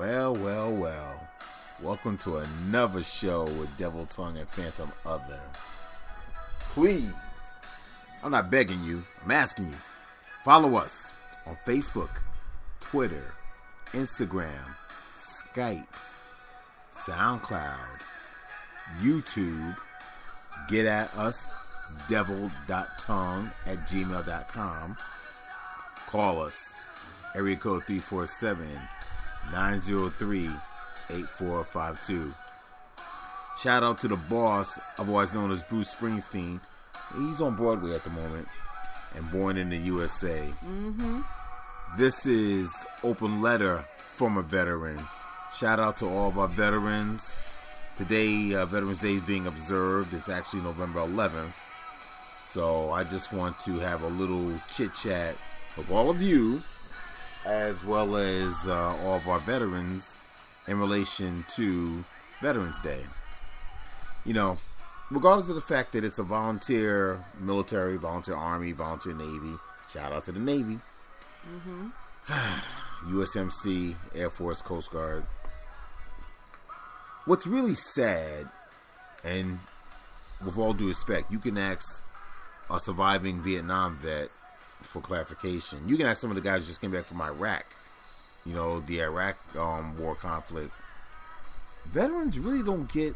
Well. Welcome to another show with Devil Tongue and Phantom Other. Please, I'm not begging you, I'm asking you. Follow us on Facebook, Twitter, Instagram, Skype, SoundCloud, YouTube. Get at us, devil.tongue@gmail.com. Call us, area code 347-903-8452. Shout out to the boss, otherwise known as Bruce Springsteen. He's on Broadway at the moment and born in the USA. This is Open Letter from a Veteran. Shout out to all of our veterans. Today, Veterans Day is being observed. It's actually November 11th. So I just want to have a little chit-chat with all of you, as well as all of our veterans in relation to Veterans Day. You know, regardless of the fact that it's a volunteer military, volunteer Army, volunteer Navy, shout out to the Navy, USMC, Air Force, Coast Guard. What's really sad, and with all due respect, you can ask a surviving Vietnam vet for clarification. You can ask some of the guys who just came back from Iraq, you know, the Iraq war conflict. Veterans really don't get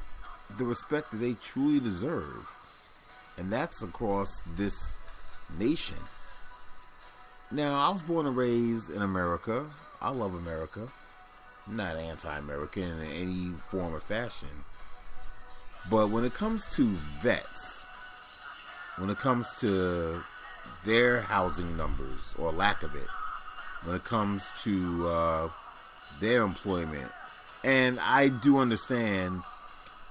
the respect that they truly deserve, and that's across this nation. Now, I was born and raised in America. I love America. I'm not anti-American in any form or fashion. But when it comes to vets, when it comes to their housing numbers or lack of it, when it comes to their employment, and I do understand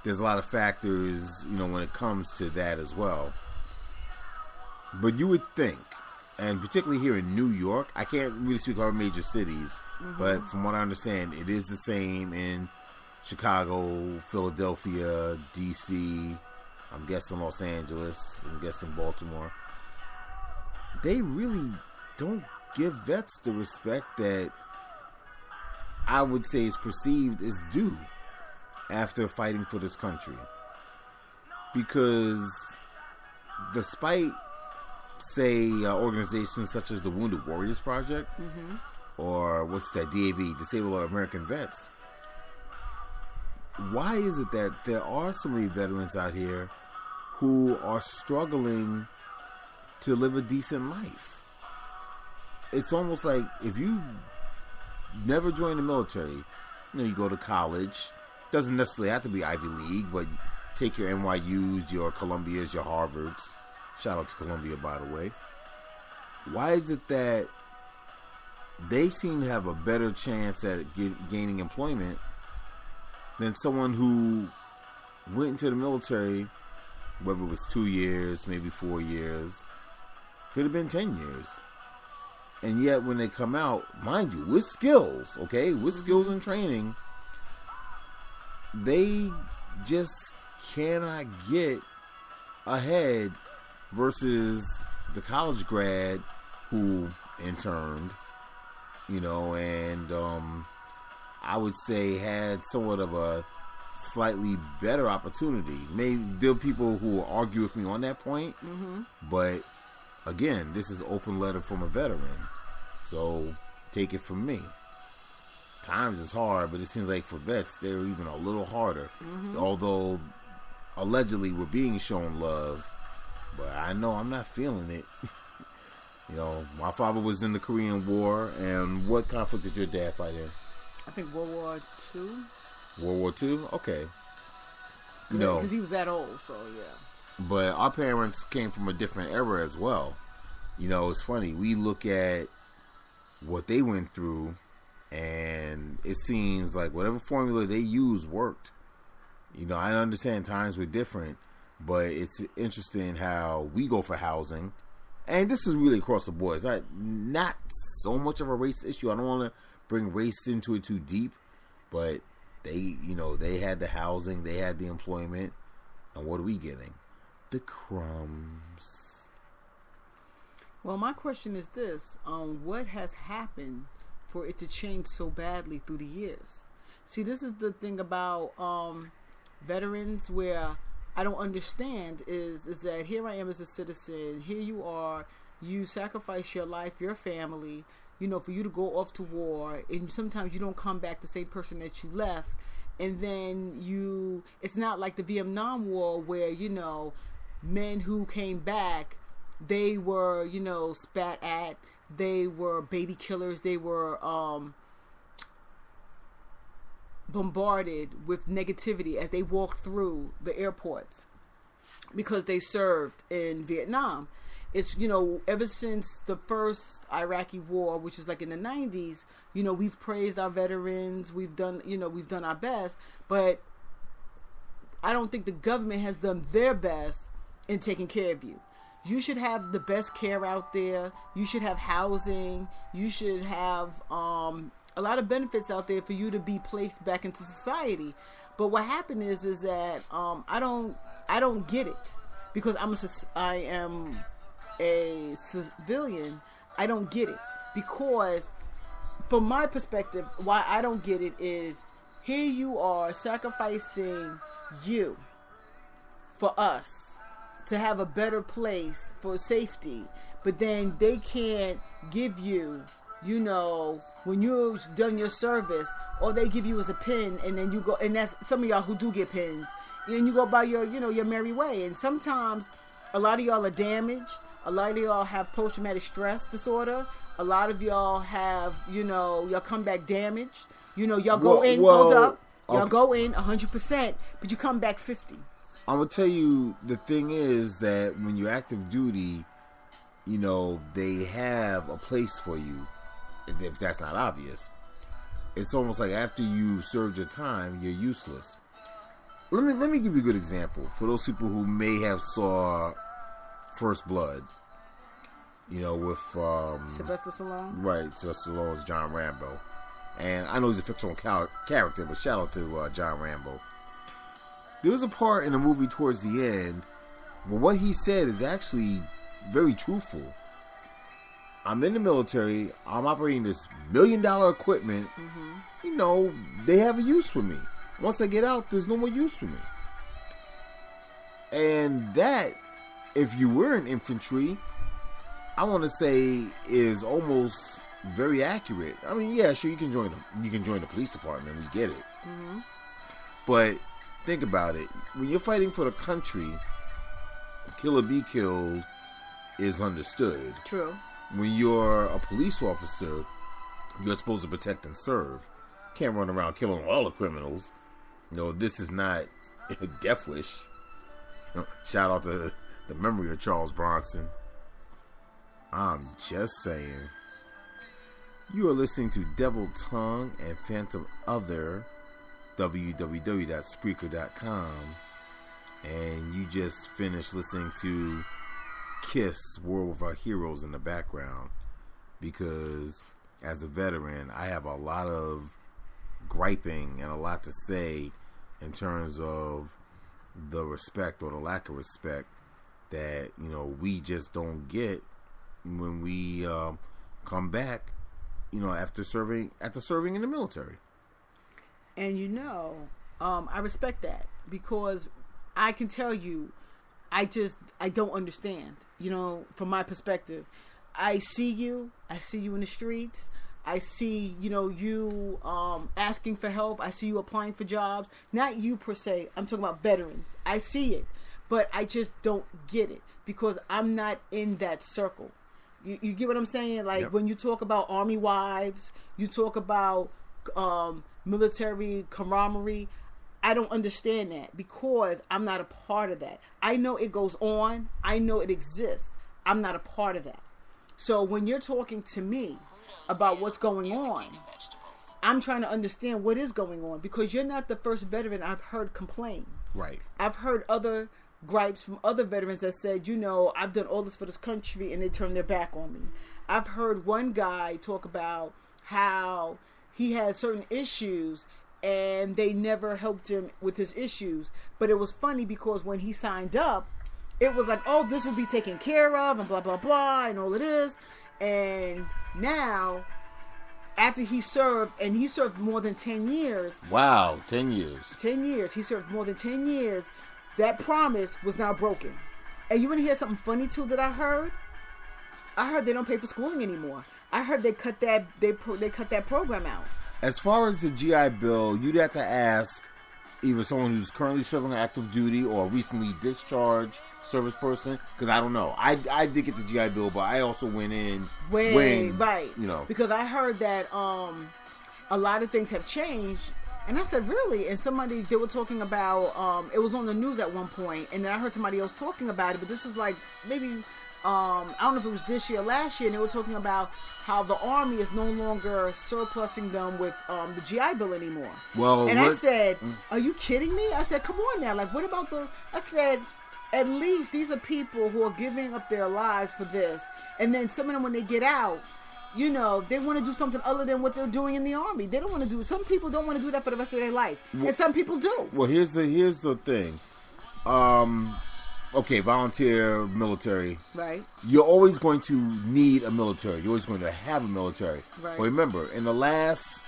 there's a lot of factors, you know, when it comes to that as well. But you would think, and particularly here in New York, I can't really speak about major cities, but from what I understand, it is the same in Chicago, Philadelphia, D.C., I'm guessing Los Angeles, I'm guessing Baltimore. They really don't give vets the respect that I would say is perceived as due after fighting for this country. Because despite, say, organizations such as the Wounded Warriors Project, or what's that, DAV, Disabled American Vets, why is it that there are so many veterans out here who are struggling to live a decent life? It's almost like if you never join the military, you know, you go to college, doesn't necessarily have to be Ivy League, but take your NYUs, your Columbias, your Harvards. Shout out to Columbia, by the way. Why is it that they seem to have a better chance at gaining employment than someone who went into the military, whether it was 2 years, maybe 4 years, could have been 10 years. And yet when they come out, mind you, with skills, okay, with skills and training, they just cannot get ahead versus the college grad who interned, you know, and I would say had somewhat of a slightly better opportunity. Maybe there are people who will argue with me on that point, but again, this is Open Letter from a Veteran, so take it from me. Times is hard, but it seems like for vets, they're even a little harder. Although, allegedly, we're being shown love, but I know I'm not feeling it. You know, my father was in the Korean War, and what conflict did your dad fight in? I think World War II. World War II? Okay. No. Because he was that old, so yeah. But our parents came from a different era as well. You know, it's funny. We look at what they went through, and it seems like whatever formula they used worked. You know, I understand times were different, but it's interesting how we go for housing. And this is really across the board. It's not so much of a race issue. I don't want to bring race into it too deep, but they, you know, they had the housing, they had the employment, and what are we getting? The crumbs. Well, my question is this: what has happened for it to change so badly through the years? See, this is the thing about veterans where I don't understand is that here I am as a citizen. Here you are. You sacrifice your life, your family, for you to go off to war, and sometimes you don't come back the same person that you left. And then it's not like the Vietnam War where, men who came back, they were, spat at, they were baby killers, they were bombarded with negativity as they walked through the airports because they served in Vietnam. It's, ever since the first Iraqi war, which is like in the 90s, we've praised our veterans, we've done our best, but I don't think the government has done their best in taking care of you. You should have the best care out there. You should have housing. You should have a lot of benefits out there for you to be placed back into society. But what happened is that I don't get it because I am a civilian. I don't get it because from my perspective, why I don't get it is here you are sacrificing you for us to have a better place for safety, but then they can't give you, when you've done your service, all they give you is a pin, and then you go, and that's some of y'all who do get pins, and you go by your, your merry way. And sometimes a lot of y'all are damaged. A lot of y'all have post-traumatic stress disorder. A lot of y'all have, y'all come back damaged. Y'all go in, hold up. Y'all go in 100%, but you come back 50. I'm going to tell you, the thing is that when you're active duty, they have a place for you. If that's not obvious. It's almost like after you served your time, you're useless. Let me give you a good example. For those people who may have saw First Blood, with Sylvester Stallone. Right, Sylvester Stallone's John Rambo. And I know he's a fictional character, but shout out to John Rambo. There was a part in the movie towards the end where what he said is actually very truthful. I'm in the military. I'm operating this $1 million equipment. Mm-hmm. They have a use for me. Once I get out, there's no more use for me. And that, if you were in infantry, I want to say is almost very accurate. I mean, yeah, sure, you can join the police department. We get it. Mm-hmm. But think about it. When you're fighting for the country, kill or be killed is understood. True. When you're a police officer, you're supposed to protect and serve. Can't run around killing all the criminals. This is not a death wish. Shout out to the memory of Charles Bronson. I'm just saying. You are listening to Devil Tongue and Phantom Other, www.spreaker.com, and you just finished listening to Kiss, World of Our Heroes in the background, because as a veteran, I have a lot of griping and a lot to say in terms of the respect or the lack of respect that we just don't get when we come back after serving in the military. And I respect that because I can tell you I don't understand. From my perspective, I see you in the streets. I see, you asking for help. I see you applying for jobs. Not you per se. I'm talking about veterans. I see it, but I just don't get it because I'm not in that circle. You get what I'm saying? Like, yep. When you talk about Army wives, you talk about military camaraderie, I don't understand that because I'm not a part of that. I know it goes on. I know it exists. I'm not a part of that. So when you're talking to me about what's going on, I'm trying to understand what is going on because you're not the first veteran I've heard complain. Right. I've heard other gripes from other veterans that said, I've done all this for this country and they turned their back on me. I've heard one guy talk about how he had certain issues and they never helped him with his issues. But it was funny because when he signed up, it was like, oh, this will be taken care of and blah, blah, blah, and all it is. And now after he served, and he served more than 10 years. Wow, 10 years. 10 years. He served more than 10 years. That promise was now broken. And you want to hear something funny too that I heard? I heard they don't pay for schooling anymore. I heard they cut that they cut that program out. As far as the GI Bill, you'd have to ask either someone who's currently serving active duty or a recently discharged service person, because I don't know. I did get the GI Bill, but I also went in when, right, you know, because I heard that a lot of things have changed, and I said, really? And they were talking about it was on the news at one point, and then I heard somebody else talking about it, but this is like maybe I don't know if it was this year or last year, and they were talking about how the Army is no longer surplusing them with the GI Bill anymore. Well, and I said, are you kidding me? I said, come on now, like, what about I said, at least these are people who are giving up their lives for this, and then some of them, when they get out, you know, they want to do something other than what they're doing in the Army. They don't want to do. Some people don't want to do that for the rest of their life, and some people do. Well, here's the thing. Okay, volunteer military. Right. You're always going to need a military. You're always going to have a military. Right. But remember, in the last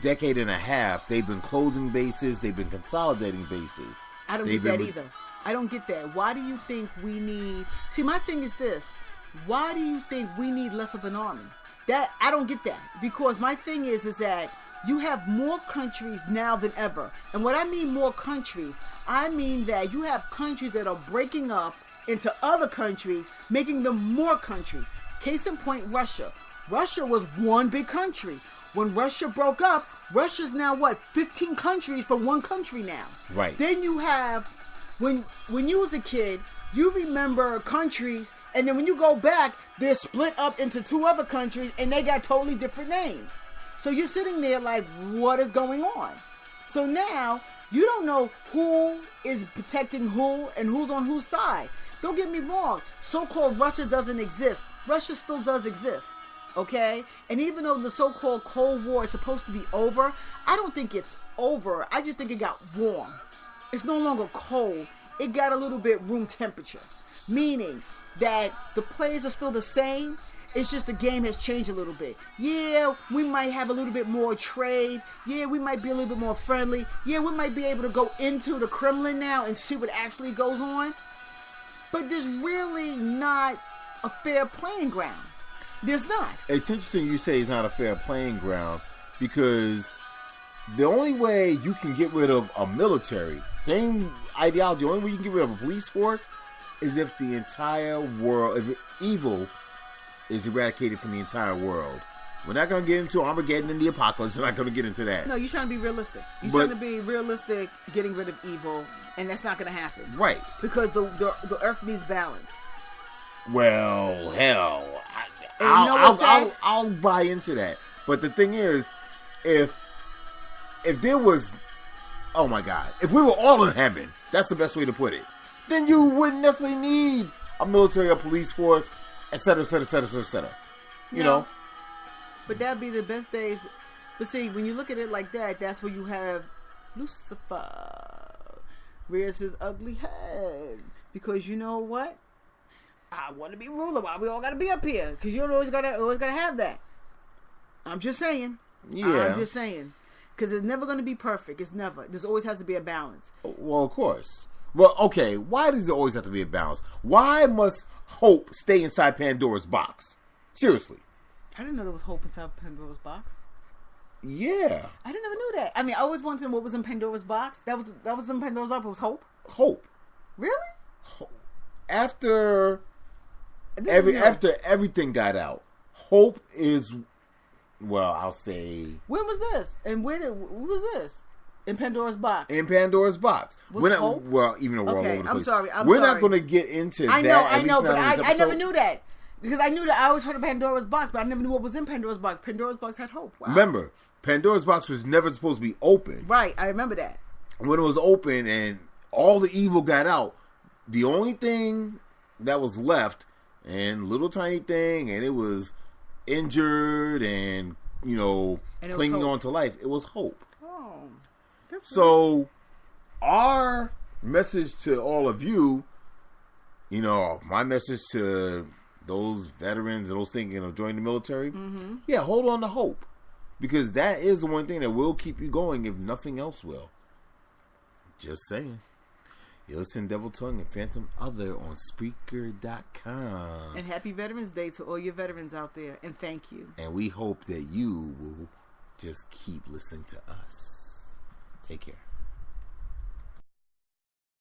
decade and a half, they've been closing bases. They've been consolidating bases. I don't get that either. I don't get that. Why do you think we need... See, my thing is this. Why do you think we need less of an army? That I don't get that. Because my thing is that you have more countries now than ever. And what I mean more countries, I mean that you have countries that are breaking up into other countries, making them more countries. Case in point, Russia. Russia was one big country. When Russia broke up, Russia's now 15 countries for one country now. Right. Then you have, when you was a kid, you remember countries, and then when you go back, they're split up into two other countries, and they got totally different names. So you're sitting there like, what is going on? So now, you don't know who is protecting who and who's on whose side. Don't get me wrong. So-called Russia doesn't exist. Russia still does exist. Okay? And even though the so-called Cold War is supposed to be over, I don't think it's over. I just think it got warm. It's no longer cold. It got a little bit room temperature. Meaning that the players are still the same. It's just the game has changed a little bit. Yeah, we might have a little bit more trade. Yeah, we might be a little bit more friendly. Yeah, we might be able to go into the Kremlin now and see what actually goes on. But there's really not a fair playing ground. There's not. It's interesting you say it's not a fair playing ground, because the only way you can get rid of a military, same ideology, the only way you can get rid of a police force is if the entire world, if evil is eradicated from the entire world. We're not going to get into Armageddon and the apocalypse. We're not going to get into that. No, you're trying to be realistic. You're trying to be realistic, getting rid of evil, and that's not going to happen. Right. Because the earth needs balance. Well, hell, I'll buy into that. But the thing is, if there was, oh my God, if we were all in heaven, that's the best way to put it, then you wouldn't necessarily need a military or police force, etc., etc., etc., etc. You know? But that'd be the best days. But see, when you look at it like that, that's where you have Lucifer rears his ugly head. Because you know what? I want to be ruler. Why we all got to be up here? Because you're always gotta have that. I'm just saying. Yeah. I'm just saying. Because it's never going to be perfect. It's never. There always has to be a balance. Well, of course. Well, okay. Why does it always have to be a balance? Why must hope stay inside Pandora's box? Seriously. I didn't know there was hope inside Pandora's box. Yeah. I didn't ever knew that. I mean, I always wanted to know what was in Pandora's box. That was in Pandora's box. It was hope. Hope. Really? After everything got out, hope is, well, I'll say. When was this? And what was this? In Pandora's box. In Pandora's box. Was hope? Well, even though we're all over the place. I'm sorry. We're not going to get into I that. I know, but I never knew that. Because I knew that I always heard of Pandora's box, but I never knew what was in Pandora's box. Pandora's box had hope. Wow. Remember, Pandora's box was never supposed to be open. Right, I remember that. When it was open and all the evil got out, the only thing that was left, and little tiny thing, and it was injured and, you know, clinging on to life, it was hope. Oh. So, our message to all of you, you know, my message to those veterans and those thinking of joining the military, yeah, hold on to hope. Because that is the one thing that will keep you going if nothing else will. Just saying. You listen to Devil Tongue and Phantom Other on Spreaker.com. And happy Veterans Day to all your veterans out there. And thank you. And we hope that you will just keep listening to us. Take care.